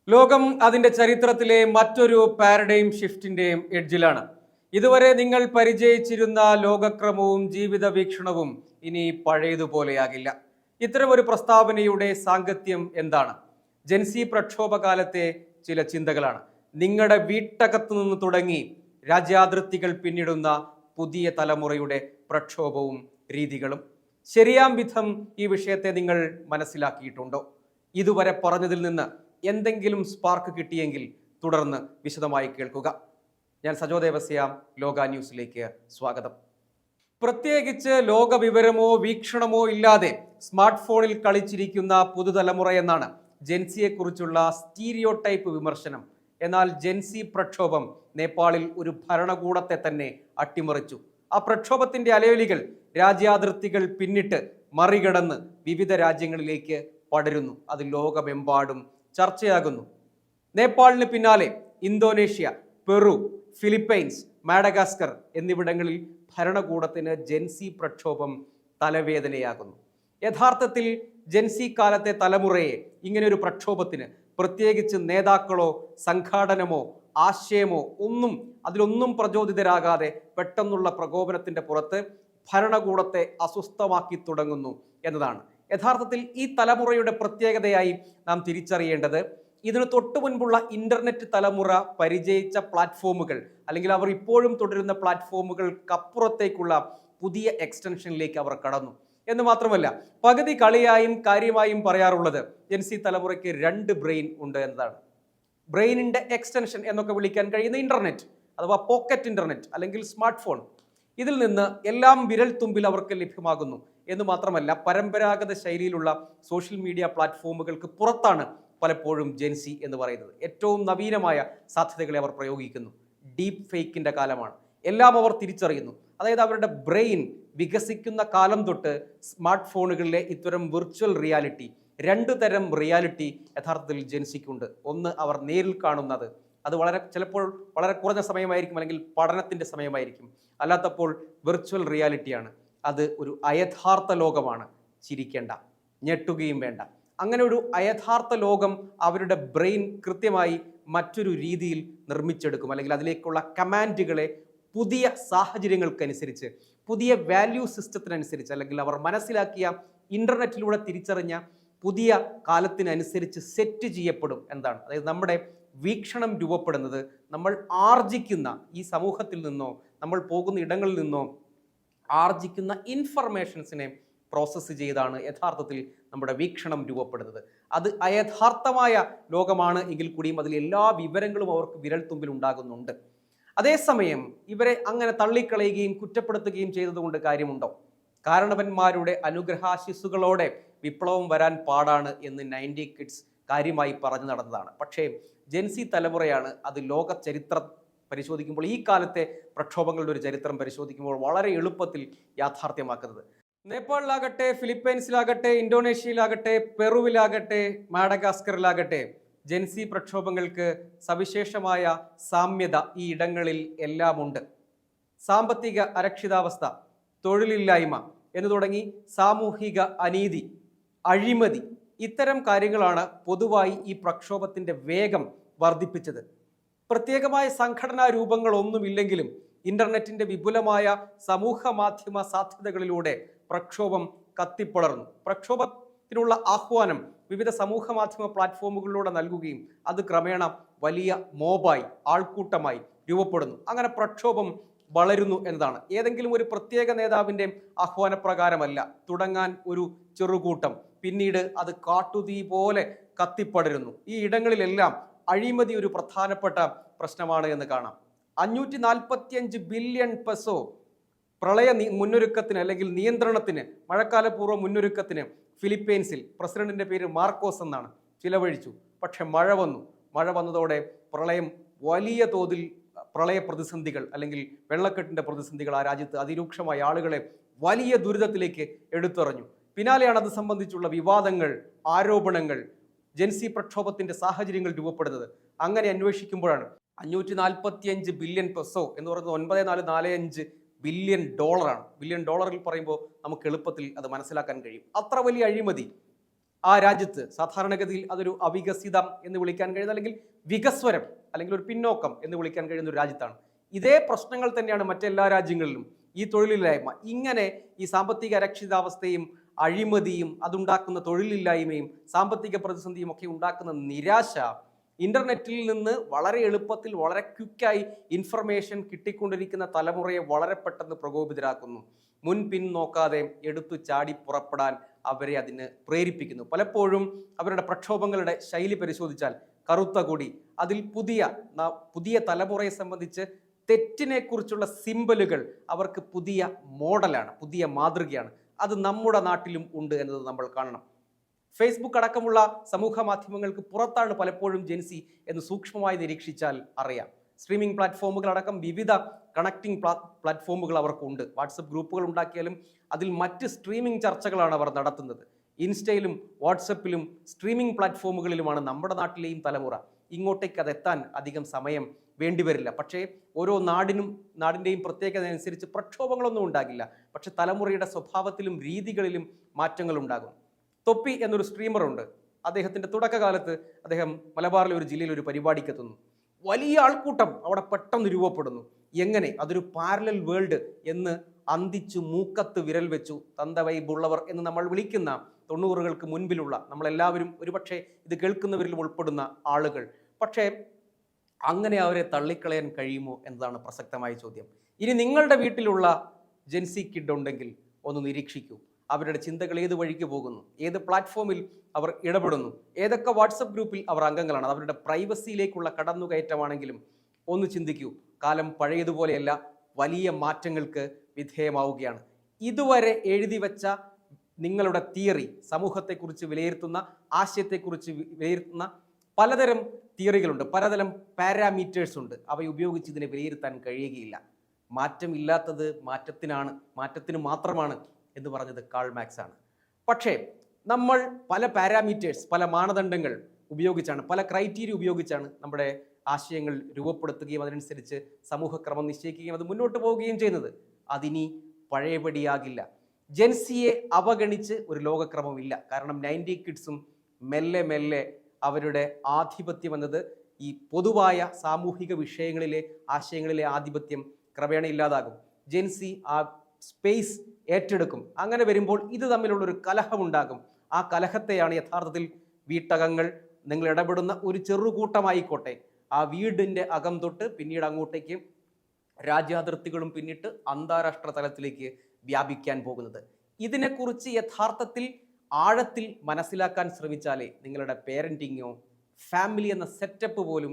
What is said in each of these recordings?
ലോകം അതിന്റെ ചരിത്രത്തിലെ മറ്റൊരു പാരഡൈം ഷിഫ്റ്റിന്റെയും എഡ്ജിലാണ്. ഇതുവരെ നിങ്ങൾ പരിചയിച്ചിരുന്ന ലോകക്രമവും ജീവിത വീക്ഷണവും ഇനി പഴയതുപോലെയാകില്ല. ഇത്തരമൊരു പ്രസ്താവനയുടെ സാങ്കത്യം എന്താണ്? ജെൻസി പ്രക്ഷോഭകാലത്തെ ചില ചിന്തകളാണ്. നിങ്ങളുടെ വീട്ടകത്തു നിന്ന് തുടങ്ങി രാജ്യാതിർത്തികൾ പിന്നിടുന്ന പുതിയ തലമുറയുടെ പ്രക്ഷോഭവും രീതികളും. ശരിയാം വിധം ഈ വിഷയത്തെ നിങ്ങൾ മനസ്സിലാക്കിയിട്ടുണ്ടോ? ഇതുവരെ പറഞ്ഞതിൽ നിന്ന് എന്തെങ്കിലും സ്പാർക്ക് കിട്ടിയെങ്കിൽ തുടർന്ന് വിശദമായി കേൾക്കുക. ഞാൻ സജോ ദേവസ്യാം, ലോക ന്യൂസിലേക്ക് സ്വാഗതം. പ്രത്യേകിച്ച് ലോക വിവരമോ വീക്ഷണമോ ഇല്ലാതെ സ്മാർട്ട് ഫോണിൽ കളിച്ചിരിക്കുന്ന പുതുതലമുറ എന്നാണ് ജെൻസിയെ കുറിച്ചുള്ള സ്റ്റീരിയോ ടൈപ്പ് വിമർശനം. എന്നാൽ ജെൻസി പ്രക്ഷോഭം നേപ്പാളിൽ ഒരു ഭരണകൂടത്തെ തന്നെ അട്ടിമറിച്ചു. ആ പ്രക്ഷോഭത്തിന്റെ അലയൊലികൾ രാജ്യാതിർത്തികൾ പിന്നിട്ട് മറികടന്ന് വിവിധ രാജ്യങ്ങളിലേക്ക് പടരുന്നു. അത് ലോകമെമ്പാടും ചർച്ചയാകുന്നു. നേപ്പാളിന് പിന്നാലെ ഇന്തോനേഷ്യ, പെറു, ഫിലിപ്പൈൻസ്, മാഡഗാസ്കർ എന്നിവിടങ്ങളിൽ ഭരണകൂടത്തിന് ജെൻസി പ്രക്ഷോഭം തലവേദനയാകുന്നു. യഥാർത്ഥത്തിൽ ജെൻസി കാലത്തെ തലമുറയെ ഇങ്ങനെയൊരു പ്രക്ഷോഭത്തിന് പ്രത്യേകിച്ച് നേതാക്കളോ സംഘാടനമോ ആശയമോ അതിലൊന്നും പ്രചോദിതരാകാതെ പെട്ടെന്നുള്ള പ്രകോപനത്തിന്റെ പുറത്ത് ഭരണകൂടത്തെ അസ്വസ്ഥമാക്കി തുടങ്ങുന്നു എന്നതാണ് യഥാർത്ഥത്തിൽ ഈ തലമുറയുടെ പ്രത്യേകതയായി നാം തിരിച്ചറിയേണ്ടത്. ഇതിനു തൊട്ടു മുൻപുള്ള ഇന്റർനെറ്റ് തലമുറ പരിചയിച്ച പ്ലാറ്റ്ഫോമുകൾ അല്ലെങ്കിൽ അവർ ഇപ്പോഴും തുടരുന്ന പ്ലാറ്റ്ഫോമുകൾക്കപ്പുറത്തേക്കുള്ള പുതിയ എക്സ്റ്റൻഷനിലേക്ക് അവർ കടന്നു എന്ന് മാത്രമല്ല, പകുതി കളിയായും കാര്യമായും പറയാറുള്ളത് ജെൻസി തലമുറയ്ക്ക് രണ്ട് ബ്രെയിൻ ഉണ്ട് എന്നതാണ്. ബ്രെയിനിന്റെ എക്സ്റ്റൻഷൻ എന്നൊക്കെ വിളിക്കാൻ കഴിയുന്ന ഇന്റർനെറ്റ് അഥവാ പോക്കറ്റ് ഇന്റർനെറ്റ് അല്ലെങ്കിൽ സ്മാർട്ട് ഫോൺ, ഇതിൽ നിന്ന് എല്ലാം വിരൽ തുമ്പിൽ അവർക്ക് ലഭ്യമാകുന്നു എന്ന് മാത്രമല്ല, പരമ്പരാഗത ശൈലിയിലുള്ള സോഷ്യൽ മീഡിയ പ്ലാറ്റ്ഫോമുകൾക്ക് പുറത്താണ് പലപ്പോഴും ജെൻസി എന്ന് പറയുന്നത്. ഏറ്റവും നവീനമായ സാധ്യതകളെ അവർ പ്രയോഗിക്കുന്നു. ഡീപ്പ് ഫേക്കിന്റെ കാലമാണ്. എല്ലാം അവർ തിരിച്ചറിയുന്നു. അതായത് അവരുടെ ബ്രെയിൻ വികസിക്കുന്ന കാലം തൊട്ട് സ്മാർട്ട് ഫോണുകളിലെ ഇത്തരം വിർച്വൽ റിയാലിറ്റി, രണ്ടു തരം റിയാലിറ്റി യഥാർത്ഥത്തിൽ ജെൻസിക്കുണ്ട്. ഒന്ന് അവർ നേരിൽ കാണുന്നത്, അത് ചിലപ്പോൾ വളരെ കുറഞ്ഞ സമയമായിരിക്കും, അല്ലെങ്കിൽ പഠനത്തിന്റെ സമയമായിരിക്കും. അല്ലാത്തപ്പോൾ വിർച്വൽ റിയാലിറ്റിയാണ്. അത് ഒരു അയഥാർത്ഥ ലോകമാണ്. ചിരിക്കേണ്ട, ഞെട്ടുകയും വേണ്ട. അങ്ങനെ ഒരു അയഥാർത്ഥ ലോകം അവരുടെ ബ്രെയിൻ കൃത്യമായി മറ്റൊരു രീതിയിൽ നിർമ്മിച്ചെടുക്കും, അല്ലെങ്കിൽ അതിലേക്കുള്ള കമാൻഡുകളെ പുതിയ സാഹചര്യങ്ങൾക്കനുസരിച്ച്, പുതിയ വാല്യൂ സിസ്റ്റത്തിനനുസരിച്ച്, അല്ലെങ്കിൽ അവർ മനസ്സിലാക്കിയ ഇന്റർനെറ്റിലൂടെ തിരിച്ചറിഞ്ഞ പുതിയ കാലത്തിനനുസരിച്ച് സെറ്റ് ചെയ്യപ്പെടും എന്താണ്. അതായത് നമ്മുടെ വീക്ഷണം രൂപപ്പെടുന്നത് നമ്മൾ ആർജിക്കുന്ന ഈ സമൂഹത്തിൽ നിന്നോ നമ്മൾ പോകുന്ന ഇടങ്ങളിൽ നിന്നോ ആർജിക്കുന്ന ഇൻഫർമേഷൻസിനെ പ്രോസസ്സ് ചെയ്താണ് യഥാർത്ഥത്തിൽ നമ്മുടെ വീക്ഷണം രൂപപ്പെടുന്നത്. അത് അയഥാർത്ഥമായ ലോകമാണ് എങ്കിൽ കൂടിയും അതിൽ എല്ലാ വിവരങ്ങളും അവർക്ക് വിരൽ തുമ്പിൽ ഉണ്ടാകുന്നുണ്ട്. അതേസമയം ഇവരെ അങ്ങനെ തള്ളിക്കളയുകയും കുറ്റപ്പെടുത്തുകയും ചെയ്തതുകൊണ്ട് കാര്യമുണ്ടോ? കാരണവന്മാരുടെ അനുഗ്രഹാശിസ്സുകളോടെ വിപ്ലവം വരാൻ പാടാണ് എന്ന് 90 കിഡ്സ് കാര്യമായി പറഞ്ഞു നടന്നതാണ്. പക്ഷേ ജെൻസി തലമുറയാണ് അത് ലോക ചരിത്രം പരിശോധിക്കുമ്പോൾ, ഈ കാലത്തെ പ്രക്ഷോഭങ്ങളുടെ ഒരു ചരിത്രം പരിശോധിക്കുമ്പോൾ വളരെ എളുപ്പത്തിൽ യാഥാർത്ഥ്യമാക്കുന്നത്. നേപ്പാളിലാകട്ടെ, ഫിലിപ്പൈൻസിലാകട്ടെ, ഇന്തോനേഷ്യയിലാകട്ടെ, പെറുവിലാകട്ടെ, മാഡഗാസ്കറിലാകട്ടെ, ജെൻസി പ്രക്ഷോഭങ്ങൾക്ക് സവിശേഷമായ സാമ്യത ഈ ഇടങ്ങളിൽ എല്ലാം ഉണ്ട്. സാമ്പത്തിക അരക്ഷിതാവസ്ഥ, തൊഴിലില്ലായ്മ എന്ന് തുടങ്ങി സാമൂഹിക അനീതി, അഴിമതി, ഇത്തരം കാര്യങ്ങളാണ് പൊതുവായി ഈ പ്രക്ഷോഭത്തിന്റെ വേഗം വർദ്ധിപ്പിച്ചത്. പ്രത്യേകമായ സംഘടനാ രൂപങ്ങളൊന്നുമില്ലെങ്കിലും ഇന്റർനെറ്റിന്റെ വിപുലമായ സമൂഹ മാധ്യമ സാധ്യതകളിലൂടെ പ്രക്ഷോഭം കത്തിപ്പടർന്നു. പ്രക്ഷോഭത്തിനുള്ള ആഹ്വാനം വിവിധ സമൂഹ മാധ്യമ പ്ലാറ്റ്ഫോമുകളിലൂടെ നൽകുകയും അത് ക്രമേണ വലിയ മോബായി, ആൾക്കൂട്ടമായി രൂപപ്പെടുന്നു. അങ്ങനെ പ്രക്ഷോഭം വളരുന്നു എന്നതാണ്. ഏതെങ്കിലും ഒരു പ്രത്യേക നേതാവിൻ്റെ ആഹ്വാനപ്രകാരമല്ല തുടങ്ങാൻ ഒരു ചെറുകൂട്ടം, പിന്നീട് അത് കാട്ടുതീ പോലെ കത്തിപ്പടരുന്നു. ഈ ഇടങ്ങളിലെല്ലാം അഴിമതി ഒരു പ്രധാനപ്പെട്ട പ്രശ്നമാണ് എന്ന് കാണാം. 545 ബില്യൺ പെസോ പ്രളയ മുന്നൊരുക്കത്തിന് അല്ലെങ്കിൽ നിയന്ത്രണത്തിന്, മഴക്കാലപൂർവ്വ മുന്നൊരുക്കത്തിന് ഫിലിപ്പൈൻസിൽ പ്രസിഡന്റിന്റെ പേര് മാർക്കോസ് എന്നാണ് ചിലവഴിച്ചു. പക്ഷെ മഴ വന്നതോടെ പ്രളയം, വലിയ തോതിൽ പ്രളയ പ്രതിസന്ധികൾ അല്ലെങ്കിൽ വെള്ളക്കെട്ടിന്റെ പ്രതിസന്ധികൾ ആ രാജ്യത്ത് അതിരൂക്ഷമായ ആളുകളെ വലിയ ദുരിതത്തിലേക്ക് എടുത്തെറിഞ്ഞു. പിന്നാലെയാണ് അത് സംബന്ധിച്ചുള്ള വിവാദങ്ങൾ, ആരോപണങ്ങൾ, ജെൻസി പ്രക്ഷോഭത്തിന്റെ സാഹചര്യങ്ങൾ രൂപപ്പെടുന്നത്. അങ്ങനെ അന്വേഷിക്കുമ്പോഴാണ് 545 ബില്യൺ പെസോ എന്ന് പറയുന്നത് 9445 ബില്യൺ ഡോളറാണ്. ബില്യൺ ഡോളറിൽ പറയുമ്പോൾ നമുക്ക് എളുപ്പത്തിൽ അത് മനസ്സിലാക്കാൻ കഴിയും. അത്ര വലിയ അഴിമതി, ആ രാജ്യത്ത് സാധാരണഗതിയിൽ അതൊരു അവികസിതം എന്ന് വിളിക്കാൻ കഴിയുന്ന, അല്ലെങ്കിൽ വികസ്വരം, അല്ലെങ്കിൽ ഒരു പിന്നോക്കം എന്ന് വിളിക്കാൻ കഴിയുന്ന ഒരു രാജ്യത്താണ്. ഇതേ പ്രശ്നങ്ങൾ തന്നെയാണ് മറ്റെല്ലാ രാജ്യങ്ങളിലും. ഈ തൊഴിലില്ലായ്മ, ഇങ്ങനെ ഈ സാമ്പത്തിക അരക്ഷിതാവസ്ഥയും അഴിമതിയും അതുണ്ടാക്കുന്ന തൊഴിലില്ലായ്മയും സാമ്പത്തിക പ്രതിസന്ധിയും ഒക്കെ ഉണ്ടാക്കുന്ന നിരാശ ഇന്റർനെറ്റിൽ നിന്ന് വളരെ എളുപ്പത്തിൽ വളരെ ക്വിക്കായി ഇൻഫർമേഷൻ കിട്ടിക്കൊണ്ടിരിക്കുന്ന തലമുറയെ വളരെ പെട്ടെന്ന് പ്രകോപിതരാക്കുന്നു. മുൻപിൻ നോക്കാതെ എടുത്തു ചാടി പുറപ്പെടാൻ അവരെ അതിന് പ്രേരിപ്പിക്കുന്നു. പലപ്പോഴും അവരുടെ പ്രക്ഷോഭങ്ങളുടെ ശൈലി പരിശോധിച്ചാൽ കറുത്ത കൊടി, അതിൽ പുതിയ തലമുറയെ സംബന്ധിച്ച് തെറ്റിനെ കുറിച്ചുള്ള സിമ്പലുകൾ അവർക്ക് പുതിയ മോഡലാണ്, പുതിയ മാതൃകയാണ്. അത് നമ്മുടെ നാട്ടിലും ഉണ്ട് എന്നത് നമ്മൾ കാണണം. ഫേസ്ബുക്ക് അടക്കമുള്ള സമൂഹ മാധ്യമങ്ങൾക്ക് പുറത്താണ് പലപ്പോഴും ജെൻസി എന്ന് സൂക്ഷ്മമായി നിരീക്ഷിച്ചാൽ അറിയാം. സ്ട്രീമിംഗ് പ്ലാറ്റ്ഫോമുകൾ അടക്കം വിവിധ കണക്റ്റിംഗ് പ്ലാറ്റ്ഫോമുകൾ അവർക്കുണ്ട്. വാട്സപ്പ് ഗ്രൂപ്പുകൾ ഉണ്ടാക്കിയാലും അതിൽ മറ്റ് സ്ട്രീമിംഗ് ചർച്ചകളാണ് അവർ നടത്തുന്നത്. ഇൻസ്റ്റയിലും വാട്സപ്പിലും സ്ട്രീമിംഗ് പ്ലാറ്റ്ഫോമുകളിലുമാണ് നമ്മുടെ നാട്ടിലെയും തലമുറ. ഇങ്ങോട്ടേക്ക് അതെത്താൻ അധികം സമയം വേണ്ടിവരില്ല. പക്ഷേ ഓരോ നാടിൻ്റെയും പ്രത്യേകത അനുസരിച്ച് പ്രക്ഷോഭങ്ങളൊന്നും ഉണ്ടാകില്ല. പക്ഷെ തലമുറയുടെ സ്വഭാവത്തിലും രീതികളിലും മാറ്റങ്ങൾ ഉണ്ടാകും. തൊപ്പി എന്നൊരു സ്ട്രീമറുണ്ട്. അദ്ദേഹത്തിൻ്റെ തുടക്കകാലത്ത് അദ്ദേഹം മലബാറിലെ ഒരു ജില്ലയിൽ ഒരു പരിപാടിക്ക് എത്തുന്നു. വലിയ ആൾക്കൂട്ടം അവിടെ പെട്ടെന്ന് രൂപപ്പെടുന്നു. എങ്ങനെ? അതൊരു പാരലൽ വേൾഡ് എന്ന് അന്തിച്ചു മൂക്കത്ത് വിരൽ വെച്ചു തന്തവൈബുള്ളവർ എന്ന് നമ്മൾ വിളിക്കുന്ന 90-കൾക്ക് മുൻപിലുള്ള നമ്മളെല്ലാവരും, ഒരുപക്ഷെ ഇത് കേൾക്കുന്നവരിലും ഉൾപ്പെടുന്ന ആളുകൾ. പക്ഷേ അങ്ങനെ അവരെ തള്ളിക്കളയാൻ കഴിയുമോ എന്നതാണ് പ്രസക്തമായ ചോദ്യം. ഇനി നിങ്ങളുടെ വീട്ടിലുള്ള ജെൻസി കിഡ് ഉണ്ടെങ്കിൽ ഒന്ന് നിരീക്ഷിക്കൂ. അവരുടെ ചിന്തകൾ ഏത് വഴിക്ക് പോകുന്നു, ഏത് പ്ലാറ്റ്ഫോമിൽ അവർ ഇടപെടുന്നു, ഏതൊക്കെ വാട്സപ്പ് ഗ്രൂപ്പിൽ അവർ അംഗങ്ങളാണ്. അവരുടെ പ്രൈവസിയിലേക്കുള്ള കടന്നുകയറ്റമാണെങ്കിലും ഒന്ന് ചിന്തിക്കൂ. കാലം പഴയതുപോലെയല്ല, വലിയ മാറ്റങ്ങൾക്ക് വിധേയമാവുകയാണ്. ഇതുവരെ എഴുതി വെച്ച നിങ്ങളുടെ തിയറി, സമൂഹത്തെക്കുറിച്ച് വിലയിരുത്തുന്ന, ആശയത്തെക്കുറിച്ച് വിലയിരുത്തുന്ന പലതരം തിയറികളുണ്ട്, പലതരം പാരാമീറ്റേഴ്സ് ഉണ്ട്. അവ ഉപയോഗിച്ച് ഇതിനെ വിലയിരുത്താൻ കഴിയുകയില്ല. മാറ്റമില്ലാത്തത് മാറ്റത്തിന് മാത്രമാണ് എന്ന് പറഞ്ഞത് കാൾ മാക്സ് ആണ്. പക്ഷേ നമ്മൾ പല പാരാമീറ്റേഴ്സ്, പല മാനദണ്ഡങ്ങൾ ഉപയോഗിച്ചാണ്, പല ക്രൈറ്റീരിയ ഉപയോഗിച്ചാണ് നമ്മുടെ ആശയങ്ങൾ രൂപപ്പെടുത്തുകയും അതിനനുസരിച്ച് സമൂഹക്രമം നിശ്ചയിക്കുകയും അത് മുന്നോട്ട് പോവുകയും ചെയ്യുന്നത്. അതിനി പഴയപടിയാകില്ല. ജെൻസിയെ അവഗണിച്ച് ഒരു ലോകക്രമമില്ല. കാരണം 90 കിഡ്സും മെല്ലെ അവരുടെ ആധിപത്യം എന്നത് ഈ പൊതുവായ സാമൂഹിക വിഷയങ്ങളിലെ ആശയങ്ങളിലെ ആധിപത്യം ക്രമേണ ഇല്ലാതാകും. ജെൻസി ആ സ്പേസ് ഏറ്റെടുക്കും. അങ്ങനെ വരുമ്പോൾ ഇത് തമ്മിലുള്ളൊരു കലഹമുണ്ടാകും. ആ കലഹത്തെയാണ് യഥാർത്ഥത്തിൽ വീട്ടകങ്ങൾ, നിങ്ങൾ ഇടപെടുന്ന ഒരു ചെറുകൂട്ടമായിക്കോട്ടെ, ആ വീടിൻ്റെ അകം തൊട്ട് പിന്നീട് അങ്ങോട്ടേക്ക് രാജ്യാതിർത്തികളും പിന്നിട്ട് അന്താരാഷ്ട്ര തലത്തിലേക്ക് വ്യാപിക്കാൻ പോകുന്നത്. ഇതിനെക്കുറിച്ച് യഥാർത്ഥത്തിൽ ആഴത്തിൽ മനസ്സിലാക്കാൻ ശ്രമിച്ചാലേ നിങ്ങളുടെ പേരൻറ്റിങ്ങോ ഫാമിലി എന്ന സെറ്റപ്പ് പോലും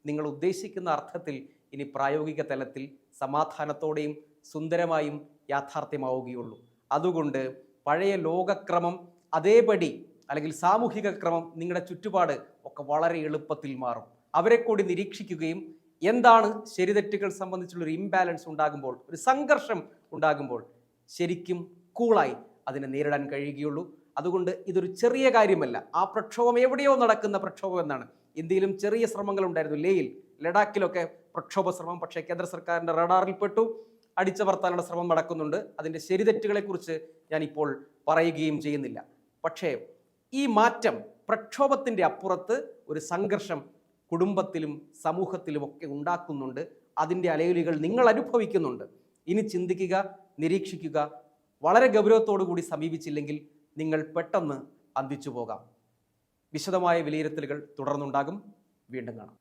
നിങ്ങൾ ഉദ്ദേശിക്കുന്ന അർത്ഥത്തിൽ ഇനി പ്രായോഗിക തലത്തിൽ സമാധാനത്തോടെയും സുന്ദരമായും യാഥാർത്ഥ്യമാവുകയുള്ളൂ. അതുകൊണ്ട് പഴയ ലോകക്രമം അതേപടി, അല്ലെങ്കിൽ സാമൂഹിക ക്രമം, നിങ്ങളുടെ ചുറ്റുപാട് ഒക്കെ വളരെ എളുപ്പത്തിൽ മാറും. അവരെ കൂടി നിരീക്ഷിക്കുകയും എന്താണ് ശരിതെറ്റുകൾ സംബന്ധിച്ചുള്ളൊരു ഇംബാലൻസ് ഉണ്ടാകുമ്പോൾ, ഒരു സംഘർഷം ഉണ്ടാകുമ്പോൾ ശരിക്കും കൂളായി അതിനെ നേരിടാൻ കഴിയുകയുള്ളൂ. അതുകൊണ്ട് ഇതൊരു ചെറിയ കാര്യമല്ല. ആ പ്രക്ഷോഭം എവിടെയോ നടക്കുന്ന പ്രക്ഷോഭം എന്നാണ്. ഇന്ത്യയിലും ചെറിയ ശ്രമങ്ങൾ ഉണ്ടായിരുന്നു. ലഡാക്കിലൊക്കെ പ്രക്ഷോഭ ശ്രമം. പക്ഷേ കേന്ദ്ര സർക്കാരിൻ്റെ റഡാറിൽ പെട്ടു. അടിച്ചമർത്താനുള്ള ശ്രമം നടക്കുന്നുണ്ട്. അതിൻ്റെ ശരിതെറ്റുകളെക്കുറിച്ച് ഞാനിപ്പോൾ പറയുകയും ചെയ്യുന്നില്ല. പക്ഷേ ഈ മാറ്റം, പ്രക്ഷോഭത്തിൻ്റെ അപ്പുറത്ത് ഒരു സംഘർഷം കുടുംബത്തിലും സമൂഹത്തിലും ഒക്കെ ഉണ്ടാക്കുന്നുണ്ട്. അതിൻ്റെ അലയൊലികൾ നിങ്ങൾ അനുഭവിക്കുന്നുണ്ട്. ഇനി ചിന്തിക്കുക, നിരീക്ഷിക്കുക. വളരെ ഗൗരവത്തോടു കൂടി സമീപിച്ചില്ലെങ്കിൽ നിങ്ങൾ പെട്ടെന്ന് അന്തിച്ചു പോകാം. വിശദമായ വിലയിരുത്തലുകൾ തുടർന്നുണ്ടാകും. വീണ്ടും കാണാം.